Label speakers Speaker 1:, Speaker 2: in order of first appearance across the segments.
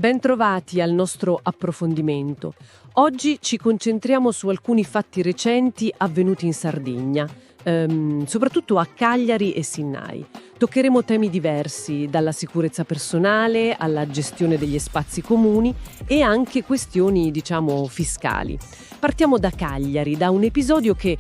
Speaker 1: Bentrovati al nostro approfondimento. Oggi ci concentriamo su alcuni fatti recenti avvenuti in Sardegna, soprattutto a Cagliari e Sinnai. Toccheremo temi diversi, dalla sicurezza personale alla gestione degli spazi comuni e anche questioni, fiscali. Partiamo da Cagliari, da un episodio che,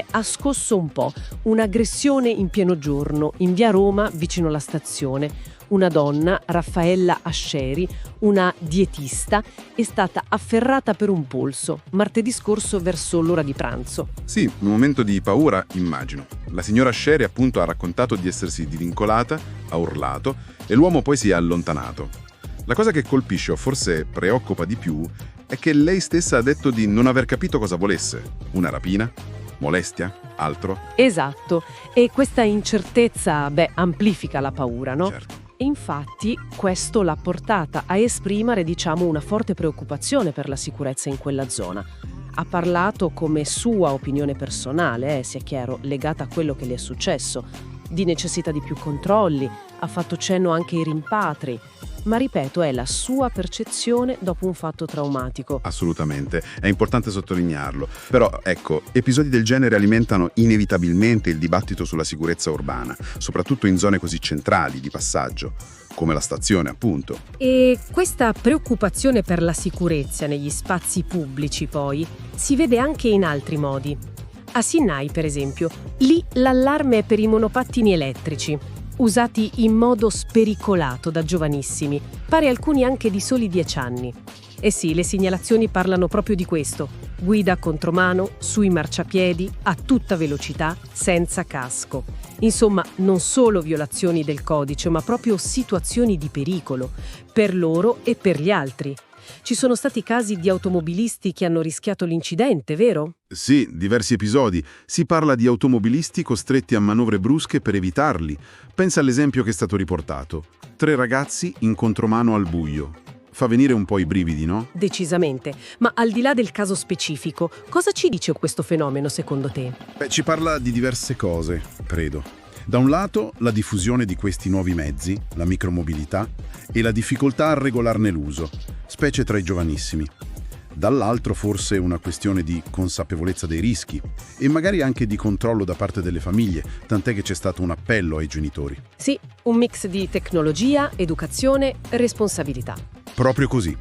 Speaker 1: ha scosso un po'. Un'aggressione in pieno giorno, in via Roma, vicino alla stazione. Una donna, Raffaella Asceri, una dietista, è stata afferrata per un polso martedì scorso verso l'ora di pranzo.
Speaker 2: Sì, un momento di paura, immagino. La signora Asceri appunto ha raccontato di essersi divincolata, ha urlato e l'uomo poi si è allontanato. La cosa che colpisce o forse preoccupa di più è che lei stessa ha detto di non aver capito cosa volesse. Una rapina? Molestia? Altro?
Speaker 1: Esatto, e questa incertezza, amplifica la paura, no?
Speaker 2: Certo.
Speaker 1: E infatti questo l'ha portata a esprimere, una forte preoccupazione per la sicurezza in quella zona. Ha parlato come sua opinione personale, sia chiaro, legata a quello che le è successo, di necessità di più controlli, ha fatto cenno anche ai rimpatri. Ma ripeto, è la sua percezione dopo un fatto traumatico.
Speaker 2: Assolutamente, è importante sottolinearlo. Però, ecco, episodi del genere alimentano inevitabilmente il dibattito sulla sicurezza urbana, soprattutto in zone così centrali, di passaggio, come la stazione, appunto.
Speaker 1: E questa preoccupazione per la sicurezza negli spazi pubblici, poi, si vede anche in altri modi. A Sinnai, per esempio, lì l'allarme è per i monopattini elettrici, usati in modo spericolato da giovanissimi, pare alcuni anche di soli 10 anni. E sì, le segnalazioni parlano proprio di questo. Guida a contromano, sui marciapiedi, a tutta velocità, senza casco. Insomma, non solo violazioni del codice, ma proprio situazioni di pericolo, per loro e per gli altri. Ci sono stati casi di automobilisti che hanno rischiato l'incidente, vero?
Speaker 2: Sì, diversi episodi. Si parla di automobilisti costretti a manovre brusche per evitarli. Pensa all'esempio che è stato riportato. 3 ragazzi in contromano al buio. Fa venire un po' i brividi, no?
Speaker 1: Decisamente. Ma al di là del caso specifico, cosa ci dice questo fenomeno secondo te?
Speaker 3: Ci parla di diverse cose, credo. Da un lato, la diffusione di questi nuovi mezzi, la micromobilità, e la difficoltà a regolarne l'uso, specie tra i giovanissimi. Dall'altro forse una questione di consapevolezza dei rischi e magari anche di controllo da parte delle famiglie, tant'è che c'è stato un appello ai genitori.
Speaker 1: Sì, un mix di tecnologia, educazione, responsabilità.
Speaker 3: Proprio così.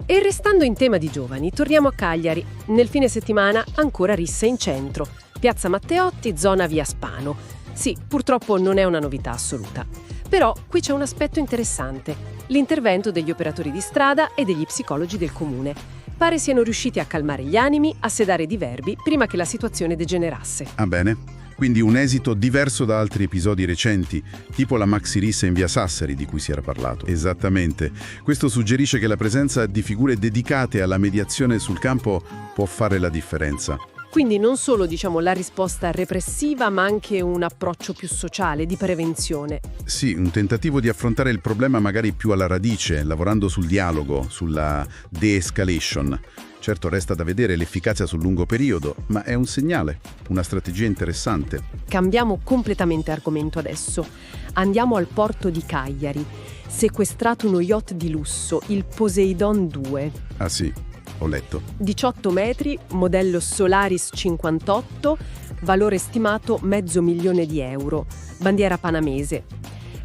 Speaker 1: E restando in tema di giovani, torniamo a Cagliari. Nel fine settimana ancora risse in centro. Piazza Matteotti, zona via Spano. Sì, purtroppo non è una novità assoluta. Però qui c'è un aspetto interessante. L'intervento degli operatori di strada e degli psicologi del comune. Pare siano riusciti a calmare gli animi, a sedare i diverbi prima che la situazione degenerasse.
Speaker 3: Ah bene. Quindi un esito diverso da altri episodi recenti, tipo la maxi rissa in via Sassari di cui si era parlato. Esattamente. Questo suggerisce che la presenza di figure dedicate alla mediazione sul campo può fare la differenza.
Speaker 1: Quindi non solo, la risposta repressiva, ma anche un approccio più sociale, di prevenzione.
Speaker 3: Sì, un tentativo di affrontare il problema magari più alla radice, lavorando sul dialogo, sulla de-escalation. Certo, resta da vedere l'efficacia sul lungo periodo, ma è un segnale, una strategia interessante.
Speaker 1: Cambiamo completamente argomento adesso. Andiamo al porto di Cagliari. Sequestrato uno yacht di lusso, il Poseidon 2.
Speaker 3: Ah sì, ho letto.
Speaker 1: 18 metri, modello Solaris 58, valore stimato €500.000, bandiera panamese.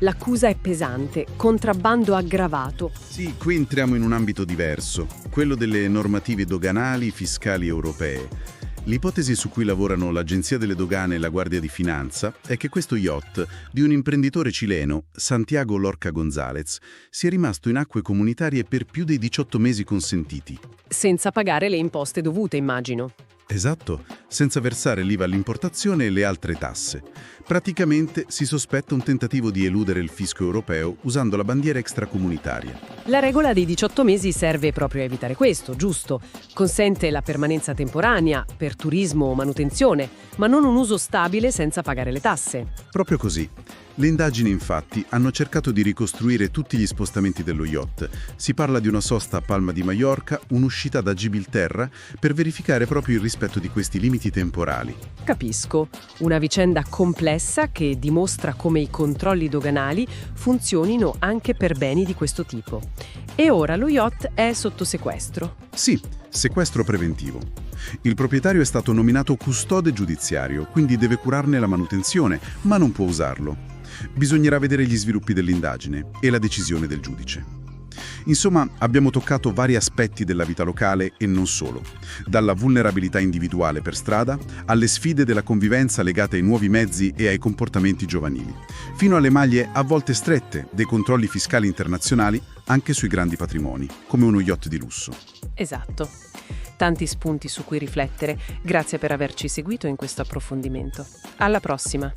Speaker 1: L'accusa è pesante, contrabbando aggravato.
Speaker 3: Sì, qui entriamo in un ambito diverso, quello delle normative doganali fiscali europee. L'ipotesi su cui lavorano l'Agenzia delle Dogane e la Guardia di Finanza è che questo yacht di un imprenditore cileno, Santiago Lorca González, sia rimasto in acque comunitarie per più dei 18 mesi consentiti.
Speaker 1: Senza pagare le imposte dovute, immagino.
Speaker 3: Esatto, senza versare l'IVA all'importazione e le altre tasse. Praticamente si sospetta un tentativo di eludere il fisco europeo usando la bandiera extracomunitaria.
Speaker 1: La regola dei 18 mesi serve proprio a evitare questo, giusto? Consente la permanenza temporanea per turismo o manutenzione, ma non un uso stabile senza pagare le tasse.
Speaker 3: Proprio così. Le indagini, infatti, hanno cercato di ricostruire tutti gli spostamenti dello yacht. Si parla di una sosta a Palma di Mallorca, un'uscita da Gibilterra, per verificare proprio il rispetto di questi limiti temporali.
Speaker 1: Capisco, una vicenda complessa che dimostra come i controlli doganali funzionino anche per beni di questo tipo. E ora lo yacht è sotto sequestro.
Speaker 3: Sì, sequestro preventivo. Il proprietario è stato nominato custode giudiziario, quindi deve curarne la manutenzione, ma non può usarlo. Bisognerà vedere gli sviluppi dell'indagine e la decisione del giudice. Insomma, abbiamo toccato vari aspetti della vita locale e non solo, dalla vulnerabilità individuale per strada alle sfide della convivenza legate ai nuovi mezzi e ai comportamenti giovanili, fino alle maglie a volte strette dei controlli fiscali internazionali anche sui grandi patrimoni, come uno yacht di lusso.
Speaker 1: Esatto. Tanti spunti su cui riflettere. Grazie per averci seguito in questo approfondimento. Alla prossima!